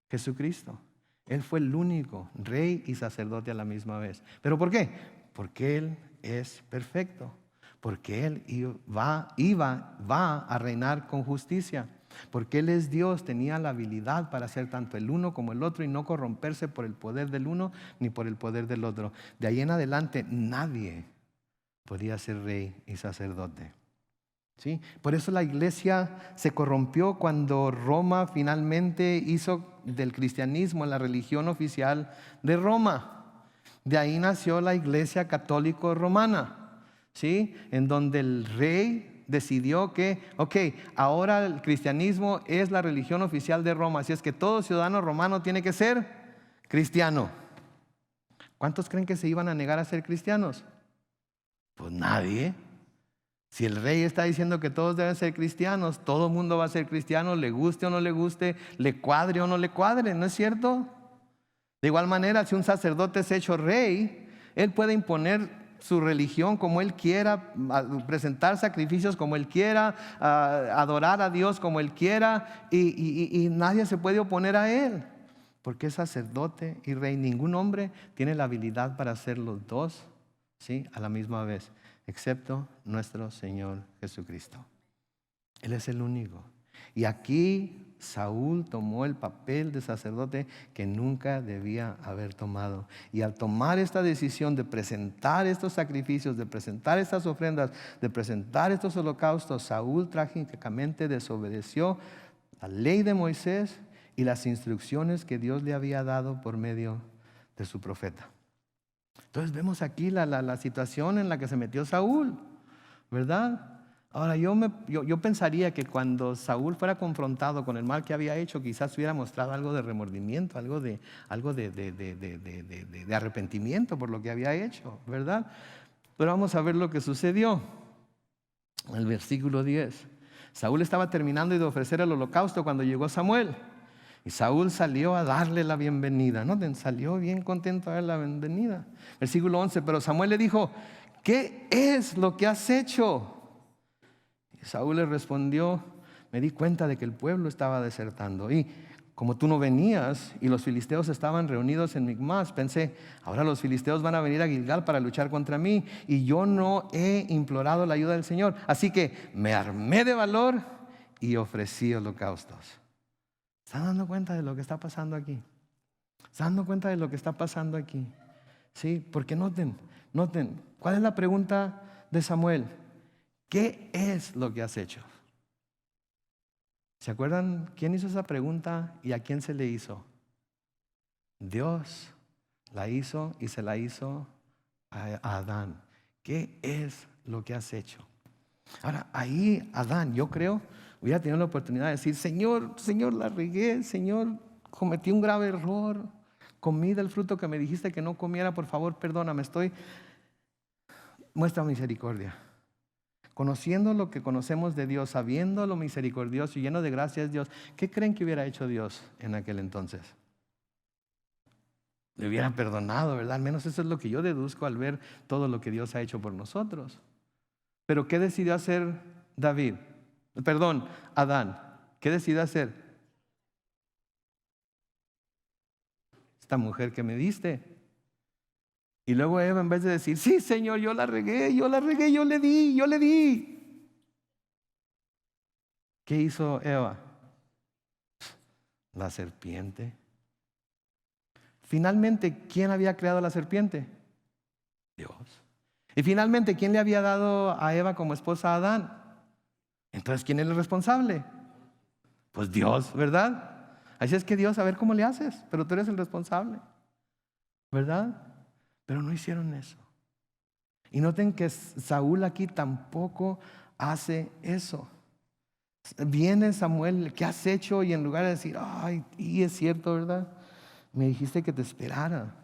Jesucristo. Él fue el único rey y sacerdote a la misma vez. ¿Pero por qué? Porque Él es perfecto. Porque Él va a reinar con justicia. Porque Él es Dios, tenía la habilidad para hacer tanto el uno como el otro y no corromperse por el poder del uno ni por el poder del otro. De ahí en adelante nadie podía ser rey y sacerdote. ¿Sí? Por eso la iglesia se corrompió cuando Roma finalmente hizo del cristianismo la religión oficial de Roma. De ahí nació la iglesia católico romana, ¿sí? En donde el rey decidió que, ahora el cristianismo es la religión oficial de Roma, así es que todo ciudadano romano tiene que ser cristiano. ¿Cuántos creen que se iban a negar a ser cristianos? Pues nadie. Si el rey está diciendo que todos deben ser cristianos, todo el mundo va a ser cristiano, le guste o no le guste, le cuadre o no le cuadre, ¿no es cierto? De igual manera, si un sacerdote es hecho rey, él puede imponer su religión como él quiera, presentar sacrificios como él quiera, adorar a Dios como él quiera, y nadie se puede oponer a él, porque es sacerdote y rey. Ningún hombre tiene la habilidad para hacer los dos, ¿sí?, a la misma vez, excepto nuestro Señor Jesucristo. Él es el único. Y aquí Saúl tomó el papel de sacerdote que nunca debía haber tomado. Y al tomar esta decisión de presentar estos sacrificios, de presentar estas ofrendas, de presentar estos holocaustos, Saúl trágicamente desobedeció la ley de Moisés y las instrucciones que Dios le había dado por medio de su profeta. Entonces vemos aquí la situación en la que se metió Saúl, ¿verdad? Ahora yo pensaría que cuando Saúl fuera confrontado con el mal que había hecho, quizás hubiera mostrado algo de remordimiento, algo de arrepentimiento por lo que había hecho, ¿verdad? Pero vamos a ver lo que sucedió. En el versículo 10. Saúl estaba terminando de ofrecer el holocausto cuando llegó Samuel. Y Saúl salió a darle la bienvenida. Noten, salió bien contento a darle la bienvenida. Versículo 11, pero Samuel le dijo, ¿qué es lo que has hecho? Y Saúl le respondió, me di cuenta de que el pueblo estaba desertando. Y como tú no venías y los filisteos estaban reunidos en Micmas, pensé, ahora los filisteos van a venir a Gilgal para luchar contra mí. Y yo no he implorado la ayuda del Señor. Así que me armé de valor y ofrecí holocaustos. ¿Están dando cuenta de lo que está pasando aquí? ¿Están dando cuenta de lo que está pasando aquí? Sí, porque noten, ¿cuál es la pregunta de Samuel? ¿Qué es lo que has hecho? ¿Se acuerdan quién hizo esa pregunta y a quién se le hizo? Dios la hizo y se la hizo a Adán. ¿Qué es lo que has hecho? Ahora, ahí Adán, yo creo, hubiera tenido la oportunidad de decir, Señor, la regué, Señor, cometí un grave error, comí del fruto que me dijiste que no comiera, por favor, perdóname, muestra misericordia. Conociendo lo que conocemos de Dios, sabiendo lo misericordioso y lleno de gracias Dios, ¿qué creen que hubiera hecho Dios en aquel entonces? Le hubiera perdonado, ¿verdad? Al menos eso es lo que yo deduzco al ver todo lo que Dios ha hecho por nosotros. Pero ¿qué decidió hacer Adán? ¿Qué decidió hacer? Esta mujer que me diste. Y luego Eva, en vez de decir, sí, Señor, yo la regué, yo le di. ¿Qué hizo Eva? La serpiente. Finalmente, ¿quién había creado la serpiente? Dios. Y finalmente, ¿quién le había dado a Eva como esposa a Adán? Entonces, ¿quién es el responsable? Pues Dios, ¿verdad? Así es que Dios, a ver cómo le haces, pero tú eres el responsable, ¿verdad? Pero no hicieron eso. Y noten que Saúl aquí tampoco hace eso. Viene Samuel, ¿qué has hecho? Y en lugar de decir, ay, y es cierto, ¿verdad? Me dijiste que te esperara.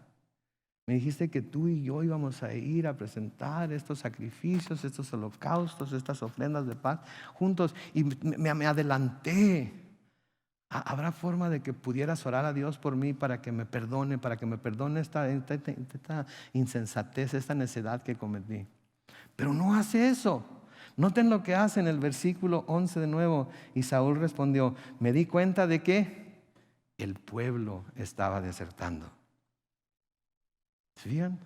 Me dijiste que tú y yo íbamos a ir a presentar estos sacrificios, estos holocaustos, estas ofrendas de paz juntos. Y me adelanté. ¿Habrá forma de que pudieras orar a Dios por mí para que me perdone esta insensatez, esta necedad que cometí? Pero no hace eso. Noten lo que hace en el versículo 11 de nuevo. Y Saúl respondió, me di cuenta de que el pueblo estaba desertando. ¿Se fijan?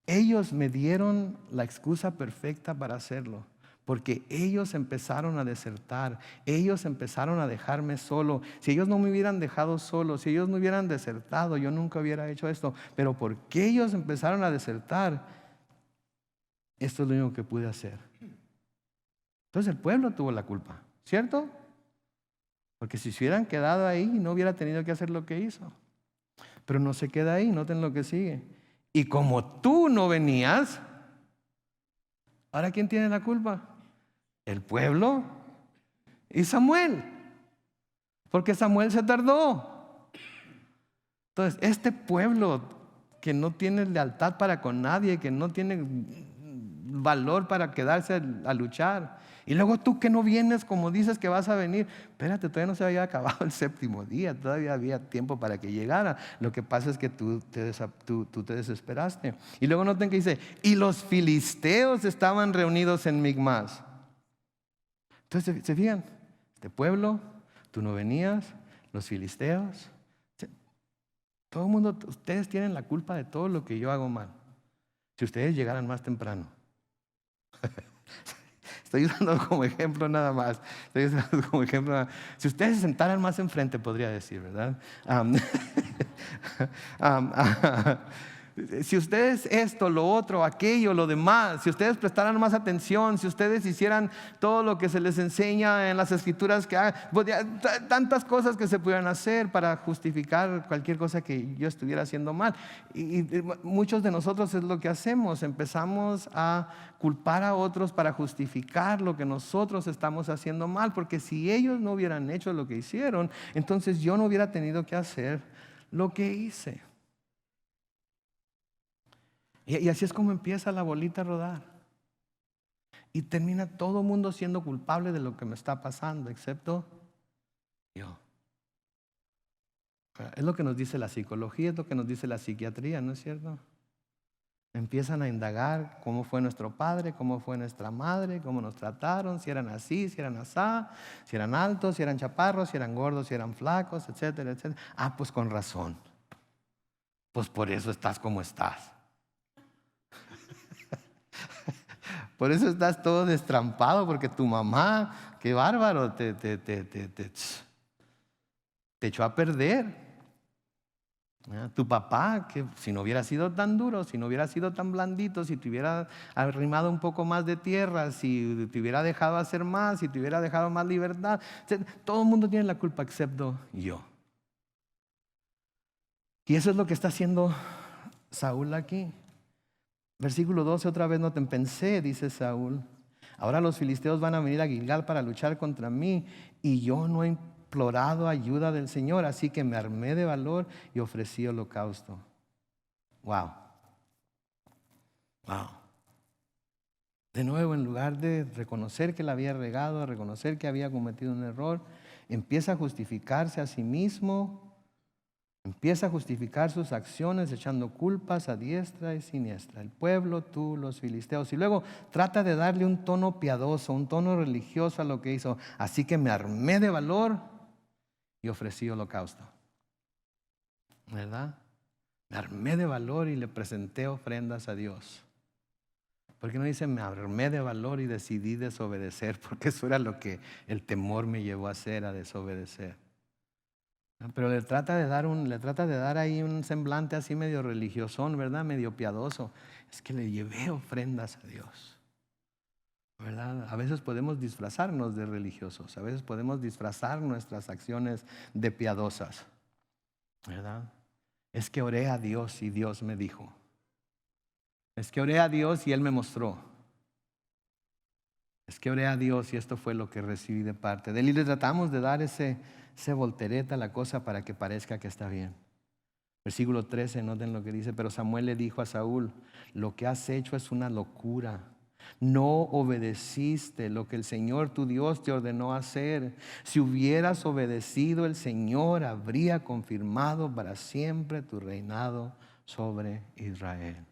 Ellos me dieron la excusa perfecta para hacerlo. Porque ellos empezaron a desertar, ellos empezaron a dejarme solo. Si ellos no me hubieran dejado solo, si ellos no hubieran desertado, yo nunca hubiera hecho esto. Pero porque ellos empezaron a desertar, esto es lo único que pude hacer. Entonces el pueblo tuvo la culpa, ¿cierto? Porque si se hubieran quedado ahí, no hubiera tenido que hacer lo que hizo. Pero no se queda ahí, noten lo que sigue. Y como tú no venías, ¿ahora quién tiene la culpa? El pueblo y Samuel. Porque Samuel se tardó. Entonces, este pueblo que no tiene lealtad para con nadie, que no tiene valor para quedarse a luchar. Y luego tú que no vienes como dices que vas a venir. Espérate, todavía no se había acabado el séptimo día, todavía había tiempo para que llegara. Lo que pasa es que tú te desesperaste. Y luego noten que dice, y los filisteos estaban reunidos en Micmas. Entonces, ¿se fijan? Este pueblo, tú no venías, los filisteos. Todo el mundo, ustedes tienen la culpa de todo lo que yo hago mal. Si ustedes llegaran más temprano. Estoy usando como ejemplo nada más. Si ustedes se sentaran más enfrente, podría decir, ¿verdad? Si ustedes esto, lo otro, aquello, lo demás, si ustedes prestaran más atención, si ustedes hicieran todo lo que se les enseña en las escrituras, que tantas cosas que se pudieran hacer para justificar cualquier cosa que yo estuviera haciendo mal. Y muchos de nosotros es lo que hacemos, empezamos a culpar a otros para justificar lo que nosotros estamos haciendo mal, porque si ellos no hubieran hecho lo que hicieron, entonces yo no hubiera tenido que hacer lo que hice. Y así es como empieza la bolita a rodar. Y termina todo el mundo siendo culpable de lo que me está pasando, excepto yo. Es lo que nos dice la psicología, es lo que nos dice la psiquiatría, ¿no es cierto? Empiezan a indagar cómo fue nuestro padre, cómo fue nuestra madre, cómo nos trataron, si eran así, si eran asá, si eran altos, si eran chaparros, si eran gordos, si eran flacos, etcétera, etcétera. Pues con razón. Pues por eso estás como estás. Por eso estás todo destrampado, porque tu mamá, qué bárbaro, te echó a perder. Tu papá, que si no hubiera sido tan duro, si no hubiera sido tan blandito, si te hubiera arrimado un poco más de tierra, si te hubiera dejado hacer más, si te hubiera dejado más libertad. Todo el mundo tiene la culpa excepto yo. Y eso es lo que está haciendo Saúl aquí. Versículo 12, otra vez no te pensé, dice Saúl. Ahora los filisteos van a venir a Gilgal para luchar contra mí y yo no he implorado ayuda del Señor, así que me armé de valor y ofrecí holocausto. Wow. De nuevo, en lugar de reconocer que la había regado, reconocer que había cometido un error, empieza a justificarse a sí mismo. Empieza a justificar sus acciones echando culpas a diestra y siniestra. El pueblo, tú, los filisteos. Y luego trata de darle un tono piadoso, un tono religioso a lo que hizo. Así que me armé de valor y ofrecí holocausto. ¿Verdad? Me armé de valor y le presenté ofrendas a Dios. ¿Por qué no dice me armé de valor y decidí desobedecer? Porque eso era lo que el temor me llevó a hacer, a desobedecer. Pero le trata de dar ahí un semblante así medio religiosón, ¿verdad? Medio piadoso. Es que le llevé ofrendas a Dios. ¿verdad? A veces podemos disfrazarnos de religiosos, a veces podemos disfrazar nuestras acciones de piadosas, ¿verdad? Es que oré a Dios y Dios me dijo. Es que oré a Dios y Él me mostró. Es que oré a Dios y esto fue lo que recibí de parte de Él. Y le tratamos de dar ese voltereta a la cosa para que parezca que está bien. Versículo 13, noten lo que dice: pero Samuel le dijo a Saúl: lo que has hecho es una locura. No obedeciste lo que el Señor tu Dios te ordenó hacer. Si hubieras obedecido, el Señor habría confirmado para siempre tu reinado sobre Israel.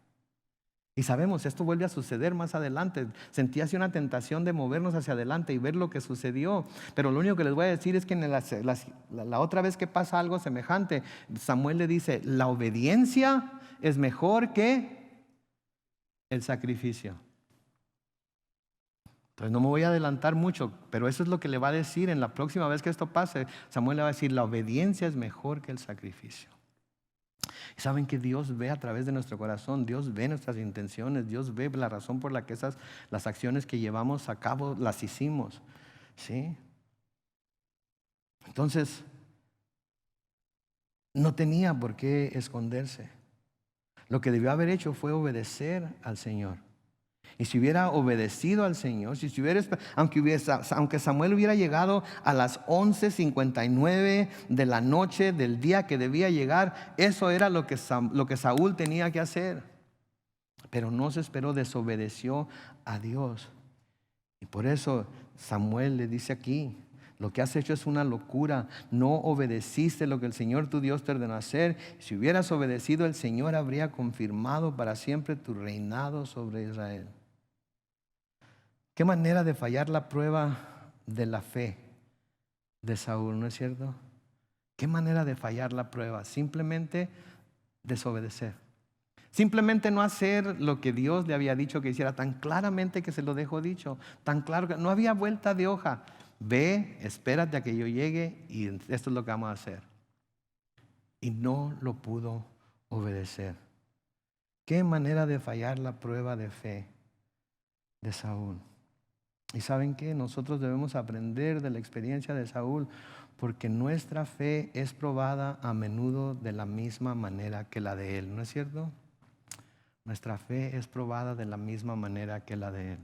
Y sabemos, esto vuelve a suceder más adelante. Sentí así una tentación de movernos hacia adelante y ver lo que sucedió. Pero lo único que les voy a decir es que la otra vez que pasa algo semejante, Samuel le dice: la obediencia es mejor que el sacrificio. Entonces no me voy a adelantar mucho, pero eso es lo que le va a decir en la próxima vez que esto pase. Samuel le va a decir: la obediencia es mejor que el sacrificio. Y saben que Dios ve a través de nuestro corazón, Dios ve nuestras intenciones, Dios ve la razón por la que las acciones que llevamos a cabo las hicimos, ¿sí? Entonces, no tenía por qué esconderse. Lo que debió haber hecho fue obedecer al Señor. Y si hubiera obedecido al Señor, aunque Samuel hubiera llegado a las 11:59 de la noche del día que debía llegar, eso era lo que Saúl tenía que hacer. Pero no se esperó, desobedeció a Dios. Y por eso Samuel le dice aquí: lo que has hecho es una locura. No obedeciste lo que el Señor tu Dios te ordenó hacer. Si hubieras obedecido, el Señor habría confirmado para siempre tu reinado sobre Israel. Qué manera de fallar la prueba de la fe de Saúl, ¿no es cierto? Qué manera de fallar la prueba. Simplemente desobedecer. Simplemente no hacer lo que Dios le había dicho que hiciera, tan claramente que se lo dejó dicho, tan claro que no había vuelta de hoja. Ve, espérate a que yo llegue y esto es lo que vamos a hacer. Y no lo pudo obedecer. Qué manera de fallar la prueba de fe de Saúl. Y ¿saben qué? Nosotros debemos aprender de la experiencia de Saúl, porque nuestra fe es probada a menudo de la misma manera que la de él, ¿no es cierto? Nuestra fe es probada de la misma manera que la de él.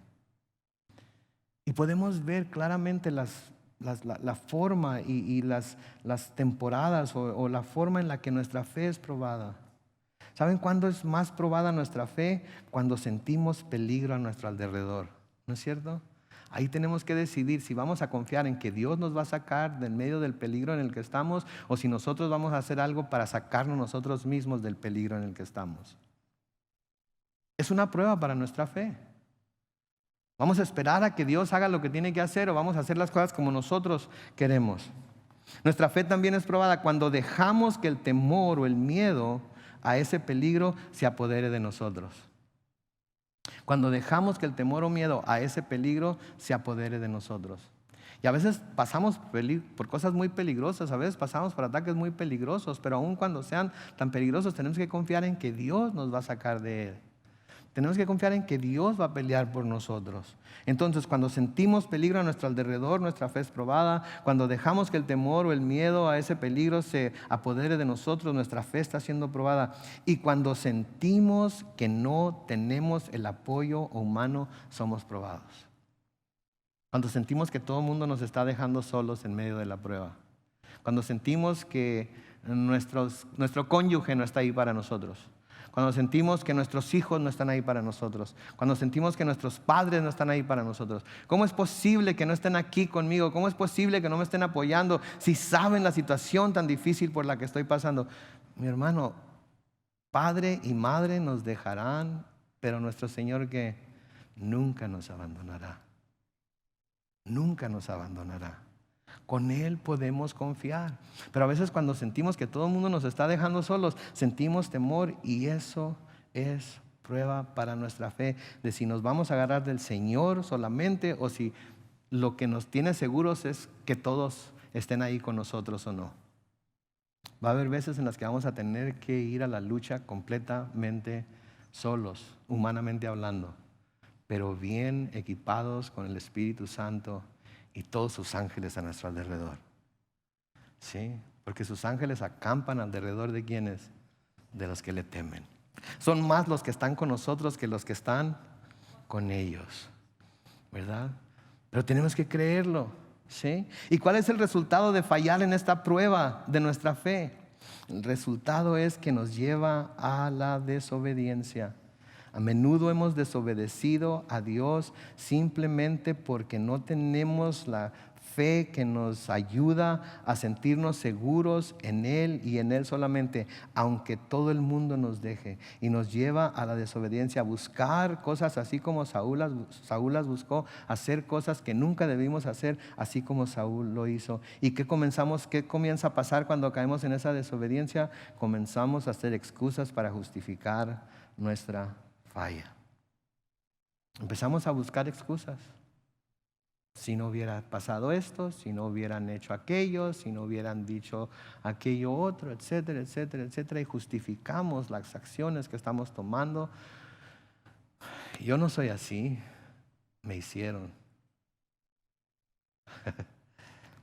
Y podemos ver claramente la forma y las temporadas o la forma en la que nuestra fe es probada. ¿Saben cuándo es más probada nuestra fe? Cuando sentimos peligro a nuestro alrededor, ¿no es cierto? Ahí tenemos que decidir si vamos a confiar en que Dios nos va a sacar del medio del peligro en el que estamos, o si nosotros vamos a hacer algo para sacarnos nosotros mismos del peligro en el que estamos. Es una prueba para nuestra fe. ¿Vamos a esperar a que Dios haga lo que tiene que hacer o vamos a hacer las cosas como nosotros queremos? Nuestra fe también es probada cuando dejamos que el temor o el miedo a ese peligro se apodere de nosotros. Cuando dejamos que el temor o miedo a ese peligro se apodere de nosotros. Y a veces pasamos por cosas muy peligrosas, a veces pasamos por ataques muy peligrosos, pero aun cuando sean tan peligrosos tenemos que confiar en que Dios nos va a sacar de él. Tenemos que confiar en que Dios va a pelear por nosotros. Entonces, cuando sentimos peligro a nuestro alrededor, nuestra fe es probada. Cuando dejamos que el temor o el miedo a ese peligro se apodere de nosotros, nuestra fe está siendo probada. Y cuando sentimos que no tenemos el apoyo humano, somos probados. Cuando sentimos que todo el mundo nos está dejando solos en medio de la prueba. Cuando sentimos que nuestro cónyuge no está ahí para nosotros. Cuando sentimos que nuestros hijos no están ahí para nosotros. Cuando sentimos que nuestros padres no están ahí para nosotros. ¿Cómo es posible que no estén aquí conmigo? ¿Cómo es posible que no me estén apoyando si saben la situación tan difícil por la que estoy pasando? Mi hermano, padre y madre nos dejarán, pero nuestro Señor que nunca nos abandonará. Nunca nos abandonará. Con Él podemos confiar. Pero a veces cuando sentimos que todo el mundo nos está dejando solos, sentimos temor y eso es prueba para nuestra fe de si nos vamos a agarrar del Señor solamente o si lo que nos tiene seguros es que todos estén ahí con nosotros o no. Va a haber veces en las que vamos a tener que ir a la lucha completamente solos, humanamente hablando. pero bien equipados con el Espíritu Santo y todos sus ángeles a nuestro alrededor. ¿Sí? Porque sus ángeles acampan alrededor de quienes, de los que le temen. Son más los que están con nosotros que los que están con ellos, ¿verdad? Pero tenemos que creerlo, ¿sí? ¿Y cuál es el resultado de fallar en esta prueba de nuestra fe? El resultado es que nos lleva a la desobediencia. A menudo hemos desobedecido a Dios simplemente porque no tenemos la fe que nos ayuda a sentirnos seguros en Él y en Él solamente, aunque todo el mundo nos deje, y nos lleva a la desobediencia, a buscar cosas así como Saúl las buscó, hacer cosas que nunca debimos hacer, así como Saúl lo hizo. ¿Y qué comienza a pasar cuando caemos en esa desobediencia? Comenzamos a hacer excusas para justificar nuestra falla. Empezamos a buscar excusas. Si no hubiera pasado esto, si no hubieran hecho aquello, si no hubieran dicho aquello otro, etcétera, etcétera, etcétera, y justificamos las acciones que estamos tomando. Yo no soy así, me hicieron.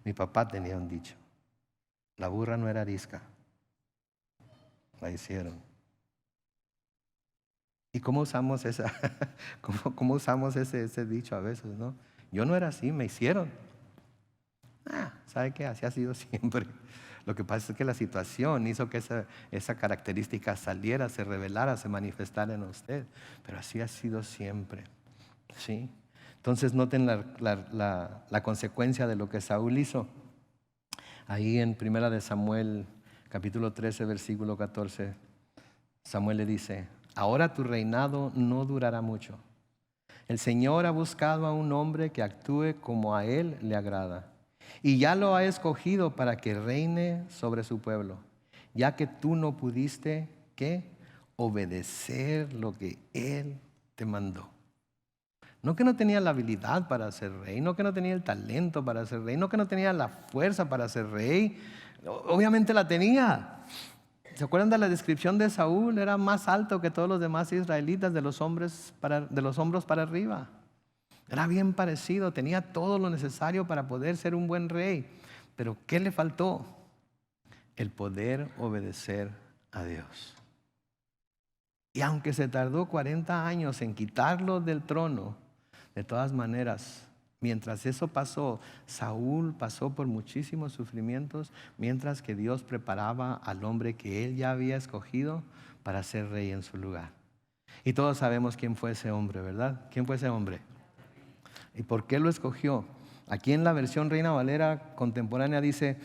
Mi papá tenía un dicho: la burra no era arisca, la hicieron. ¿Y cómo usamos cómo usamos ese dicho a veces, no? Yo no era así, me hicieron. ¿Sabe qué? Así ha sido siempre. Lo que pasa es que la situación hizo que esa característica saliera, se revelara, se manifestara en usted. Pero así ha sido siempre, ¿sí? Entonces noten la consecuencia de lo que Saúl hizo. Ahí en 1 de Samuel, capítulo 13, versículo 14, Samuel le dice: ahora tu reinado no durará mucho. El Señor ha buscado a un hombre que actúe como a Él le agrada, y ya lo ha escogido para que reine sobre su pueblo, ya que tú no pudiste, ¿qué? Obedecer lo que Él te mandó. No que no tenía la habilidad para ser rey, no que no tenía el talento para ser rey, no que no tenía la fuerza para ser rey. Obviamente la tenía. ¿Se acuerdan de la descripción de Saúl? Era más alto que todos los demás israelitas, de los hombros para arriba. Era bien parecido, tenía todo lo necesario para poder ser un buen rey. Pero ¿qué le faltó? El poder obedecer a Dios. Y aunque se tardó 40 años en quitarlo del trono, de todas maneras, mientras eso pasó, Saúl pasó por muchísimos sufrimientos, mientras que Dios preparaba al hombre que él ya había escogido para ser rey en su lugar. Y todos sabemos quién fue ese hombre, ¿verdad? ¿Quién fue ese hombre? ¿Y por qué lo escogió? Aquí en la versión Reina Valera contemporánea dice: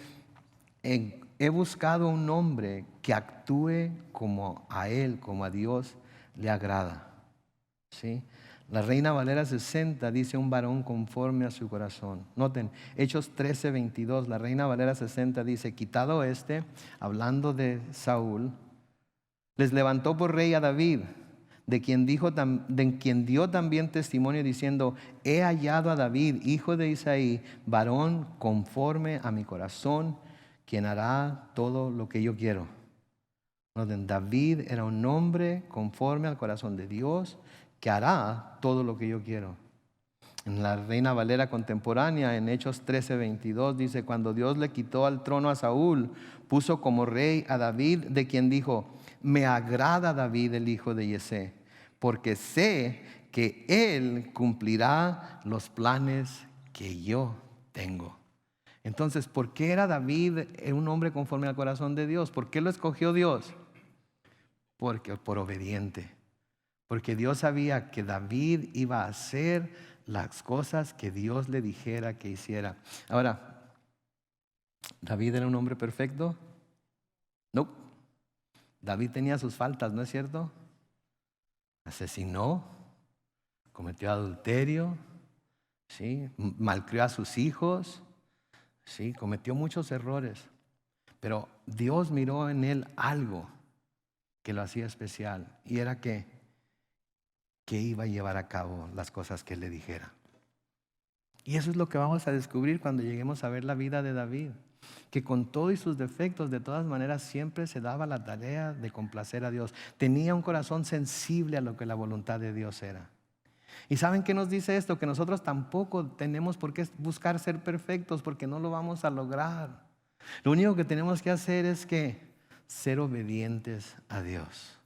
he buscado un hombre que actúe como a él, como a Dios le agrada. ¿Sí? La Reina Valera 60 dice: un varón conforme a su corazón. Noten, Hechos 13:22, la Reina Valera 60 dice: quitado hablando de Saúl, les levantó por rey a David, de quien dio también testimonio diciendo: he hallado a David, hijo de Isaí, varón conforme a mi corazón, quien hará todo lo que yo quiero. Noten, David era un hombre conforme al corazón de Dios, que hará todo lo que yo quiero. En la Reina Valera contemporánea, en Hechos 13:22, dice: cuando Dios le quitó al trono a Saúl, puso como rey a David, de quien dijo: me agrada David el hijo de Yesé, porque sé que él cumplirá los planes que yo tengo. Entonces, ¿por qué era David un hombre conforme al corazón de Dios? ¿Por qué lo escogió Dios? Porque por obediente. Porque Dios sabía que David iba a hacer las cosas que Dios le dijera que hiciera. Ahora, ¿David era un hombre perfecto? No. David tenía sus faltas, ¿no es cierto? Asesinó, cometió adulterio, ¿sí? Malcrió a sus hijos, ¿sí? Cometió muchos errores. Pero Dios miró en él algo que lo hacía especial, y era que iba a llevar a cabo las cosas que él le dijera. Y eso es lo que vamos a descubrir cuando lleguemos a ver la vida de David, que con todos y sus defectos, de todas maneras, siempre se daba la tarea de complacer a Dios. Tenía un corazón sensible a lo que la voluntad de Dios era. ¿Y saben qué nos dice esto? Que nosotros tampoco tenemos por qué buscar ser perfectos, porque no lo vamos a lograr. Lo único que tenemos que hacer es que ser obedientes a Dios.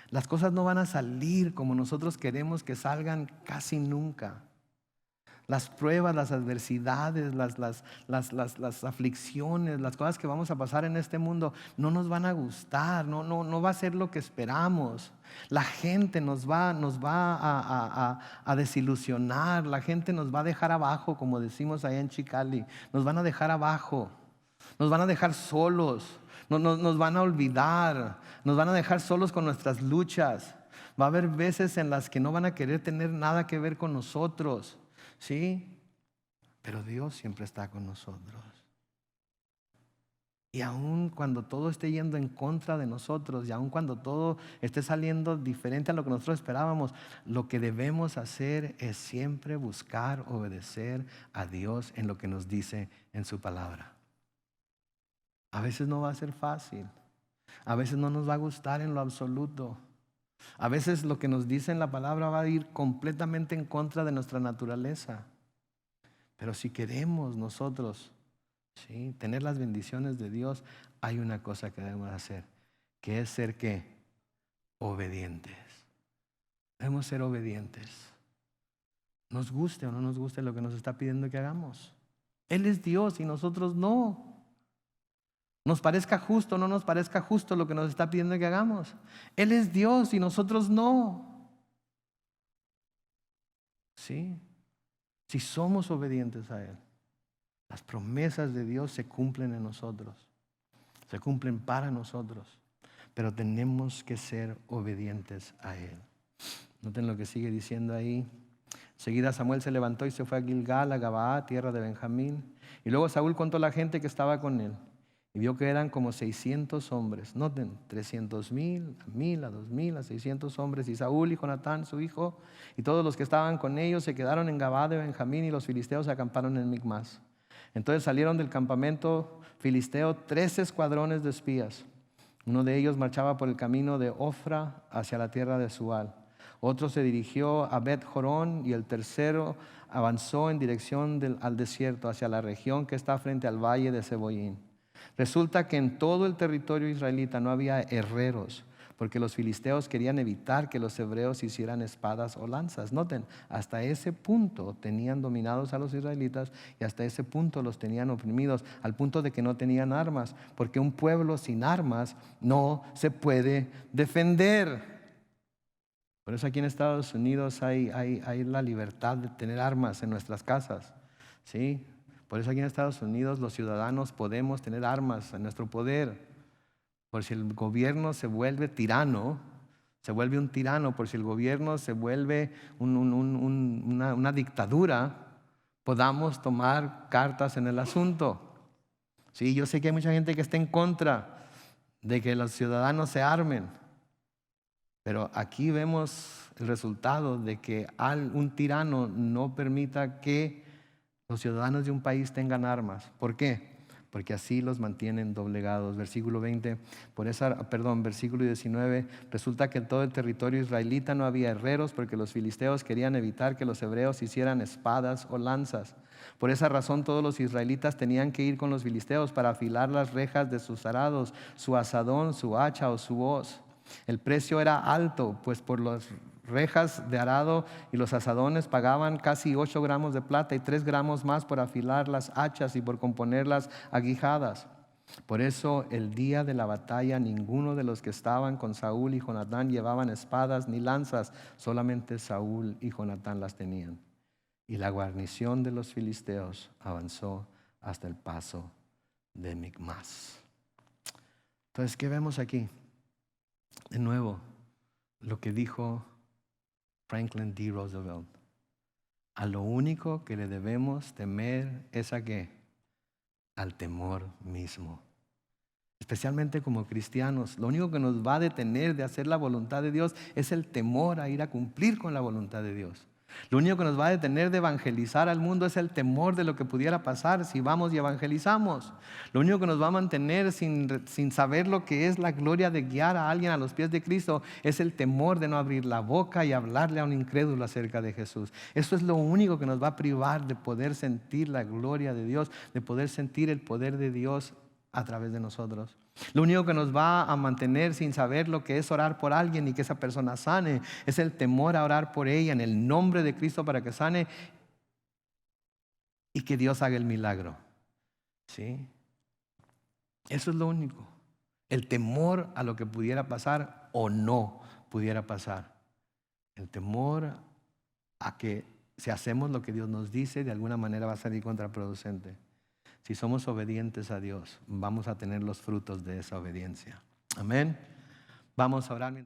Las cosas no van a salir como nosotros queremos que salgan casi nunca. Las pruebas, las adversidades, las aflicciones, las cosas que vamos a pasar en este mundo no nos van a gustar, no va a ser lo que esperamos. La gente nos va a desilusionar, la gente nos va a dejar abajo, como decimos allá en Chicali. Nos van a dejar abajo, nos van a dejar solos, nos van a olvidar, nos van a dejar solos con nuestras luchas. Va a haber veces en las que no van a querer tener nada que ver con nosotros. Sí, pero Dios siempre está con nosotros. Y aun cuando todo esté yendo en contra de nosotros, y aun cuando todo esté saliendo diferente a lo que nosotros esperábamos, lo que debemos hacer es siempre buscar obedecer a Dios en lo que nos dice en su palabra. A veces no va a ser fácil, a veces no nos va a gustar en lo absoluto. A veces lo que nos dice en la palabra va a ir completamente en contra de nuestra naturaleza. Pero si queremos nosotros, ¿sí?, tener las bendiciones de Dios, hay una cosa que debemos hacer, que es ser ¿qué? Obedientes. Debemos ser obedientes. Nos guste o no nos guste lo que nos está pidiendo que hagamos. Él es Dios y nosotros no. Nos parezca justo o no nos parezca justo lo que nos está pidiendo que hagamos. Él es Dios y nosotros no. ¿Sí? Si somos obedientes a Él, las promesas de Dios se cumplen en nosotros. Se cumplen para nosotros. Pero tenemos que ser obedientes a Él. Noten lo que sigue diciendo ahí. Enseguida Samuel se levantó y se fue a Gilgal, a Gabaa, tierra de Benjamín. Y luego Saúl contó a la gente que estaba con él. Y vio que eran como 600 hombres. Noten, 300,000, a 1,000, a 2,000, a 600 hombres. Y Saúl y Jonatán, su hijo, y todos los que estaban con ellos se quedaron en Gabaa de Benjamín, y los filisteos acamparon en Micmas. Entonces salieron del campamento filisteo 13 escuadrones de espías. Uno de ellos marchaba por el camino de Ofra hacia la tierra de Sual. Otro se dirigió a Bet Jorón, y el tercero avanzó en dirección al desierto, hacia la región que está frente al valle de Seboín. Resulta que en todo el territorio israelita no había herreros, porque los filisteos querían evitar que los hebreos hicieran espadas o lanzas. Noten, hasta ese punto tenían dominados a los israelitas, y hasta ese punto los tenían oprimidos, al punto de que no tenían armas, porque un pueblo sin armas no se puede defender. Por eso aquí en Estados Unidos hay la libertad de tener armas en nuestras casas, ¿sí? Por eso aquí en Estados Unidos los ciudadanos podemos tener armas en nuestro poder. Por si el gobierno se vuelve tirano, se vuelve un tirano, por si el gobierno se vuelve una dictadura, podamos tomar cartas en el asunto. Sí, yo sé que hay mucha gente que está en contra de que los ciudadanos se armen, pero aquí vemos el resultado de que un tirano no permita que los ciudadanos de un país tengan armas. ¿Por qué? Porque así los mantienen doblegados. Versículo 19, resulta que en todo el territorio israelita no había herreros, porque los filisteos querían evitar que los hebreos hicieran espadas o lanzas. Por esa razón todos los israelitas tenían que ir con los filisteos para afilar las rejas de sus arados, su azadón, su hacha o su hoz. El precio era alto, pues por las rejas de arado y los azadones pagaban casi 8 gramos de plata, y 3 gramos más por afilar las hachas y por componer las aguijadas. Por eso el día de la batalla ninguno de los que estaban con Saúl y Jonatán llevaban espadas ni lanzas, solamente Saúl y Jonatán las tenían. Y la guarnición de los filisteos avanzó hasta el paso de Micmas. Entonces, ¿qué vemos aquí? De nuevo, lo que dijo Franklin D. Roosevelt: a lo único que le debemos temer es ¿a qué? Al temor mismo. Especialmente como cristianos, lo único que nos va a detener de hacer la voluntad de Dios es el temor a ir a cumplir con la voluntad de Dios. Lo único que nos va a detener de evangelizar al mundo es el temor de lo que pudiera pasar si vamos y evangelizamos. Lo único que nos va a mantener sin saber lo que es la gloria de guiar a alguien a los pies de Cristo es el temor de no abrir la boca y hablarle a un incrédulo acerca de Jesús. Eso es lo único que nos va a privar de poder sentir la gloria de Dios, de poder sentir el poder de Dios a través de nosotros. Lo único que nos va a mantener sin saber lo que es orar por alguien y que esa persona sane es el temor a orar por ella en el nombre de Cristo para que sane y que Dios haga el milagro. ¿Sí? Eso es lo único. El temor a lo que pudiera pasar o no pudiera pasar. El temor a que si hacemos lo que Dios nos dice, de alguna manera va a salir contraproducente. Si somos obedientes a Dios, vamos a tener los frutos de esa obediencia. Amén. Vamos a orar.